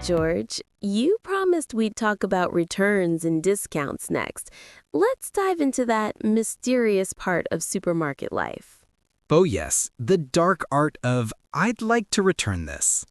George. You promised we'd talk about returns and discounts next. Let's dive into that mysterious part of supermarket life. Oh, yes, the dark art of I'd like to return this.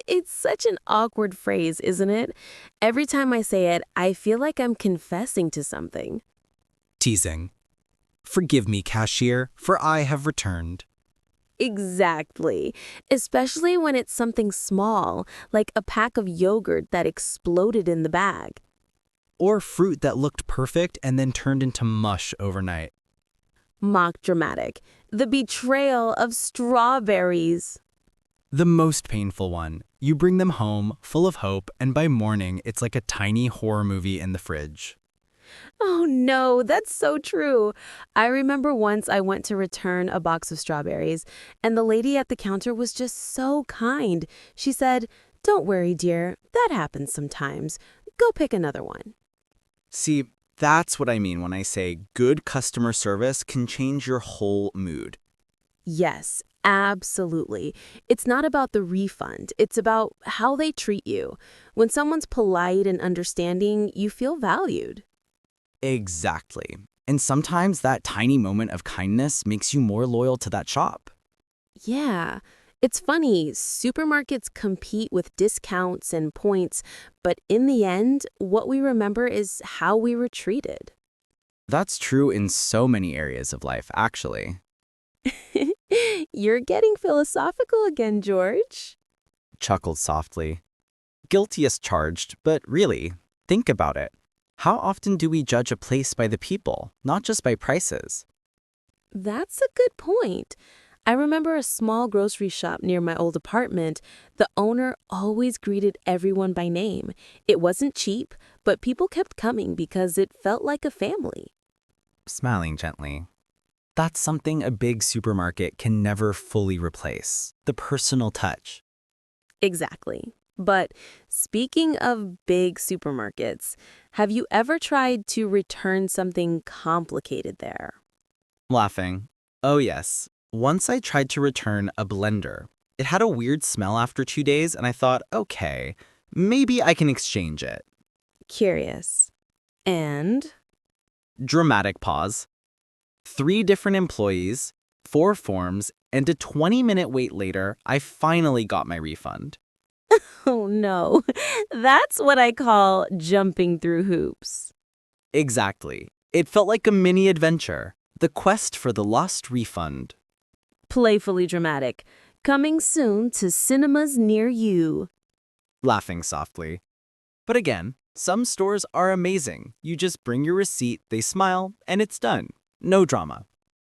It's such an awkward phrase, isn't it? Every time I say it, I feel like I'm confessing to something. Teasing. Forgive me, cashier, for I have returned. Exactly. Especially when it's something small, like a pack of yogurt that exploded in the bag. Or fruit that looked perfect and then turned into mush overnight. Mock dramatic. The betrayal of strawberries. The most painful one. You bring them home, full of hope, and by morning, it's like a tiny horror movie in the fridge. Oh no, that's so true. I remember once I went to return a box of strawberries, and the lady at the counter was just so kind. She said, "Don't worry, dear. That happens sometimes. Go pick another one." See, that's what I mean when I say good customer service can change your whole mood. Yes, absolutely. It's not about the refund. It's about how they treat you. When someone's polite and understanding, you feel valued. Exactly. And sometimes that tiny moment of kindness makes you more loyal to that shop. Yeah. It's funny, supermarkets compete with discounts and points, but in the end, what we remember is how we were treated. That's true in so many areas of life, actually. You're getting philosophical again, George. Chuckled softly. Guilty as charged, but really, think about it. How often do we judge a place by the people, not just by prices? That's a good point. I remember a small grocery shop near my old apartment. The owner always greeted everyone by name. It wasn't cheap, but people kept coming because it felt like a family. Smiling gently. That's something a big supermarket can never fully replace. The personal touch. Exactly. But speaking of big supermarkets, have you ever tried to return something complicated there? Laughing. Oh yes. Once I tried to return a blender. It had a weird smell after 2 days and I thought, okay, maybe I can exchange it. Curious. And? Dramatic pause. 3 different employees, 4 forms, and a 20-minute wait later, I finally got my refund. Oh no, that's what I call jumping through hoops. Exactly. It felt like a mini adventure. The quest for the lost refund. Playfully dramatic. Coming soon to cinemas near you. Laughing softly. But again, some stores are amazing. You just bring your receipt, they smile, and it's done. No drama.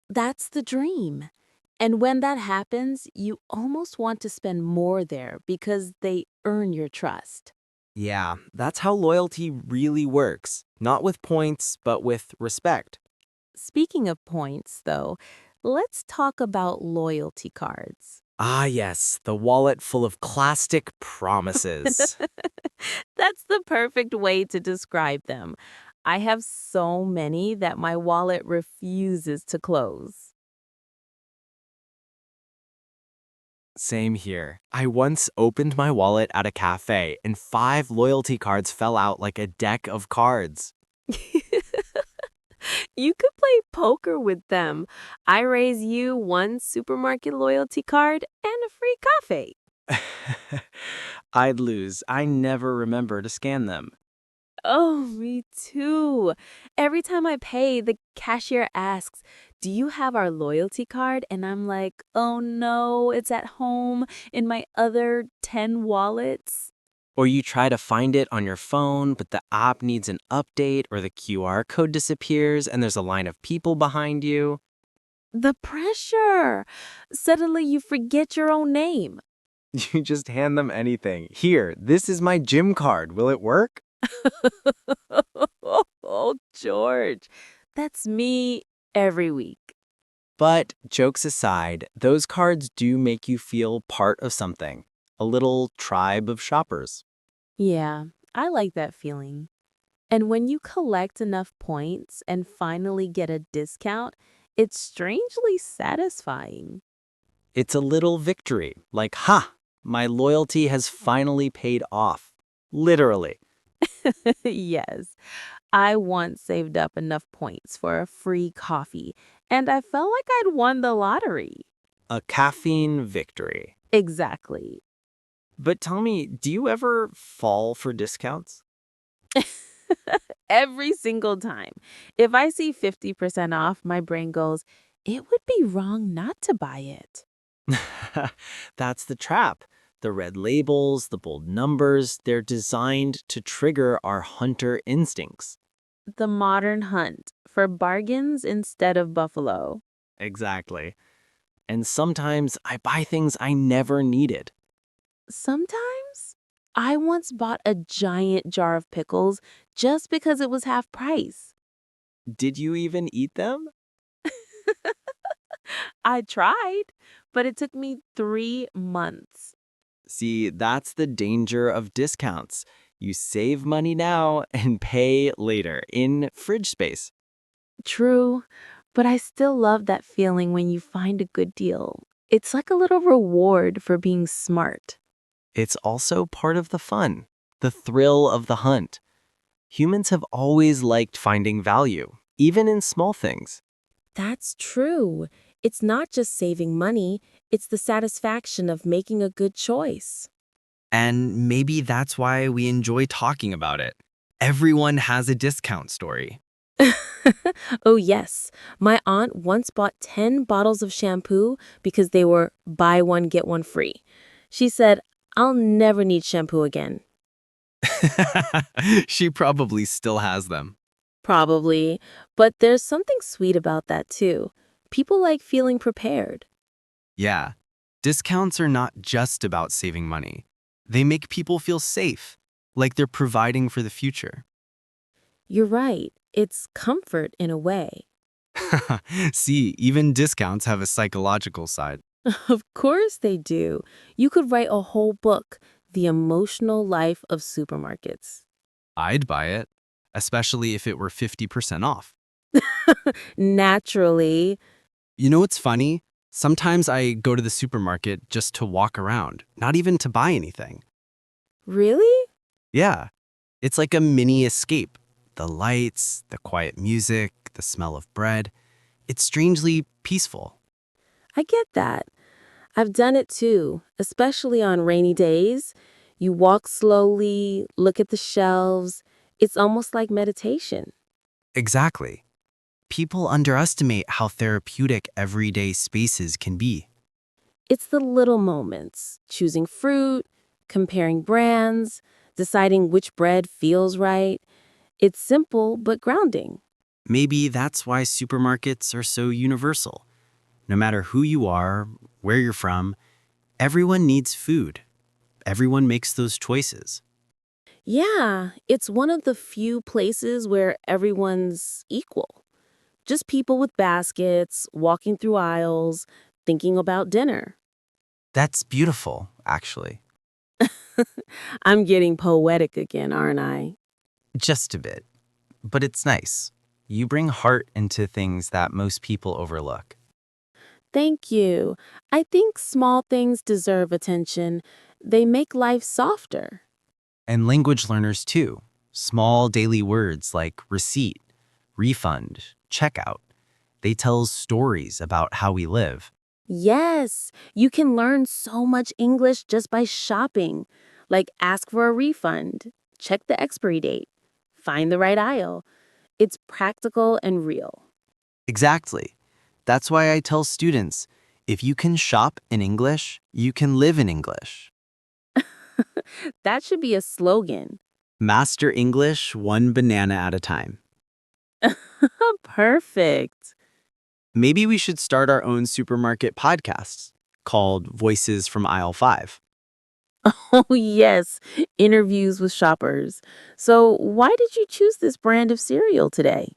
That's the dream. And when that happens, you almost want to spend more there because they earn your trust. Yeah, that's how loyalty really works. Not with points, but with respect. Speaking of points, though, let's talk about loyalty cards. Ah, yes, the wallet full of plastic promises. That's the perfect way to describe them. I have so many that my wallet refuses to close. Same here. I once opened my wallet at a cafe and 5 loyalty cards fell out like a deck of cards. You could play poker with them. I raise you one supermarket loyalty card and a free coffee. I'd lose. I never remember to scan them. Oh, me too. Every time I pay, the cashier asks, "Do you have our loyalty card?" And I'm like, "Oh no, it's at home in my other 10 wallets." Or you try to find it on your phone, but the app needs an update or the QR code disappears and there's a line of people behind you. The pressure. Suddenly you forget your own name. You just hand them anything. Here, this is my gym card. Will it work? Oh, George. That's me every week. But jokes aside, those cards do make you feel part of something, a little tribe of shoppers. Yeah, I like that feeling. And when you collect enough points and finally get a discount, it's strangely satisfying. It's a little victory, like, ha, My loyalty has finally paid off. Literally. Yes, I once saved up enough points for a free coffee, and I felt like I'd won the lottery. A caffeine victory. Exactly. But tell me, do you ever fall for discounts? Every single time. If I see 50% off, my brain goes, it would be wrong not to buy it. That's the trap. The red labels, the bold numbers, they're designed to trigger our hunter instincts. The modern hunt for bargains instead of buffalo. Exactly. And sometimes I buy things I never needed. Sometimes I once bought a giant jar of pickles just because it was half price. Did you even eat them? I tried, but it took me 3 months. See, that's the danger of discounts. You save money now and pay later in fridge space. True, but I still love that feeling when you find a good deal. It's like a little reward for being smart. It's also part of the fun, the thrill of the hunt. Humans have always liked finding value, even in small things. That's true. It's not just saving money, it's the satisfaction of making a good choice. And maybe that's why we enjoy talking about it. Everyone has a discount story. Oh, yes. My aunt once bought 10 bottles of shampoo because they were buy one, get one free. She said, I'll never need shampoo again. She probably still has them. Probably. But there's something sweet about that, too. People like feeling prepared. Yeah, discounts are not just about saving money. They make people feel safe, like they're providing for the future. You're right. It's comfort in a way. See, even discounts have a psychological side. Of course they do. You could write a whole book, The Emotional Life of Supermarkets. I'd buy it, especially if it were 50% off. Naturally. You know what's funny? Sometimes I go to the supermarket just to walk around, not even to buy anything. Really? Yeah, it's like a mini escape. The lights, the quiet music, the smell of bread. It's strangely peaceful. I get that. I've done it too, especially on rainy days. You walk slowly, look at the shelves. It's almost like meditation. Exactly. People underestimate how therapeutic everyday spaces can be. It's the little moments, choosing fruit, comparing brands, deciding which bread feels right. It's simple but grounding. Maybe that's why supermarkets are so universal. No matter who you are, where you're from, everyone needs food. Everyone makes those choices. Yeah, it's one of the few places where everyone's equal. Just people with baskets, walking through aisles, thinking about dinner. That's beautiful, actually. I'm getting poetic again, aren't I? Just a bit. But it's nice. You bring heart into things that most people overlook. Thank you. I think small things deserve attention. They make life softer. And language learners too. Small daily words like receipt, refund, checkout. They tell stories about how we live. Yes, you can learn so much English just by shopping. Like ask for a refund, check the expiry date, find the right aisle. It's practical and real. Exactly. That's why I tell students, if you can shop in English, you can live in English. That should be a slogan. Master English one banana at a time. Perfect. Maybe we should start our own supermarket podcast called Voices from Aisle 5. Oh, yes, interviews with shoppers. So, why did you choose this brand of cereal today?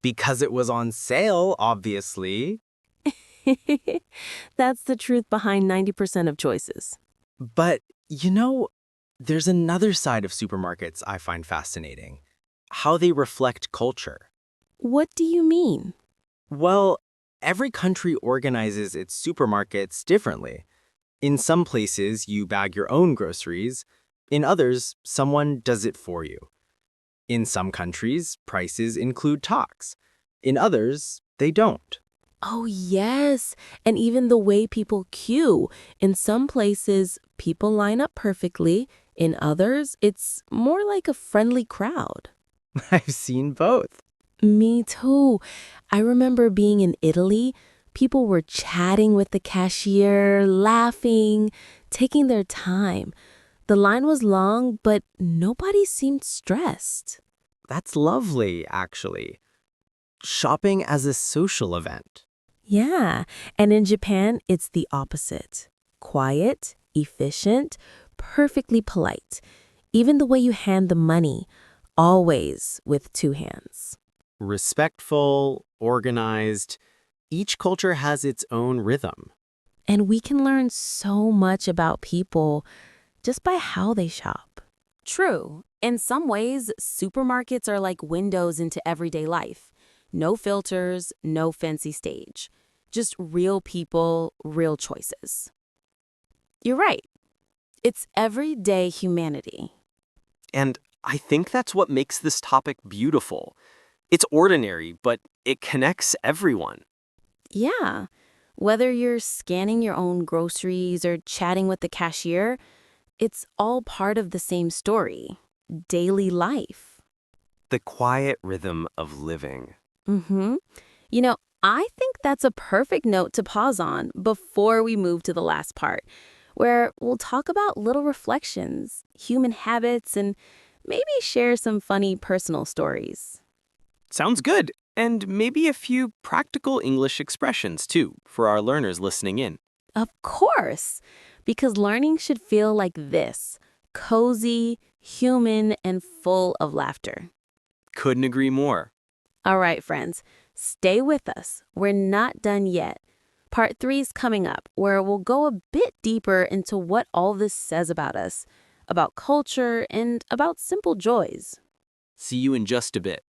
Because it was on sale, obviously. That's the truth behind 90% of choices. But, there's another side of supermarkets I find fascinating. How they reflect culture. What do you mean? Well, every country organizes its supermarkets differently. In some places, you bag your own groceries. In others, someone does it for you. In some countries, prices include tax. In others, they don't. Oh, yes. And even the way people queue. In some places, people line up perfectly. In others, it's more like a friendly crowd. I've seen both. Me too. I remember being in Italy. People were chatting with the cashier, laughing, taking their time. The line was long, but nobody seemed stressed. That's lovely, actually. Shopping as a social event. Yeah, and in Japan, it's the opposite. Quiet, efficient, perfectly polite. Even the way you hand the money, always with two hands. Respectful, organized. Each culture has its own rhythm. And we can learn so much about people just by how they shop. True. In some ways, supermarkets are like windows into everyday life. No filters, no fancy stage. Just real people, real choices. You're right. It's everyday humanity. And I think that's what makes this topic beautiful. It's ordinary, but it connects everyone. Yeah. Whether you're scanning your own groceries or chatting with the cashier, it's all part of the same story. Daily life. The quiet rhythm of living. Mm-hmm. You know, I think that's a perfect note to pause on before we move to the last part, where we'll talk about little reflections, human habits, and maybe share some funny personal stories. Sounds good. And maybe a few practical English expressions, too, for our learners listening in. Of course, because learning should feel like this: cozy, human, and full of laughter. Couldn't agree more. All right, friends, stay with us. We're not done yet. Part 3 is coming up, where we'll go a bit deeper into what all this says about us, about culture, and about simple joys. See you in just a bit.